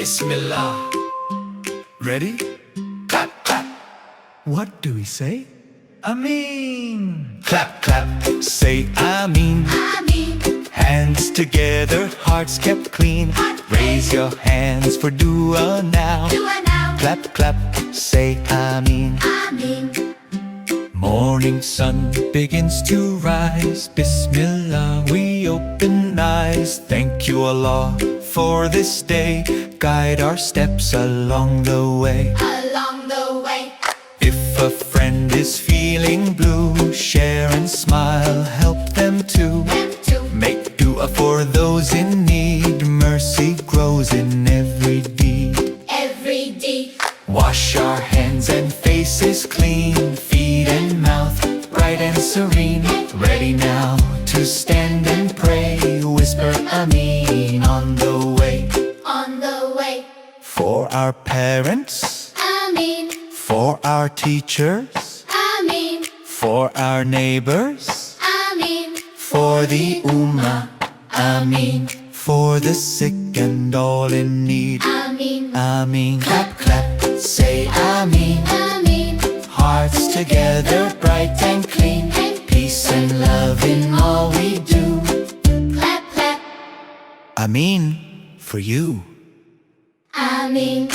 Bismillah. Ready? Clap, clap. What do we say? Ameen. Clap, clap, say Ameen. Ameen. Hands together, hearts kept clean. Raise your hands for dua now. Dua now. Clap, clap, say Ameen. Ameen. Morning sun begins to rise. Bismillah, we open eyes. Thank you, Allah, for this day. Guide our steps along the way. Along the way. If a friend is feeling blue, share and smile, help them too. Them too. Make dua for those in need. Mercy grows in every deed. Every deed. Wash our hands and faces clean. Feet and mouth bright and serene. Ready now to stand and pray. Whisper Ameen on the way. On the way. For our parents, Ameen. for our teachers, Ameen. for our neighbors, Ameen. for the ummah, Ameen. For the sick and all in need, Ameen. Ameen. Clap, clap, say Ameen. Ameen. Hearts together, bright and clean. Peace and love in all we do. Clap, clap. Ameen for you. Ameen.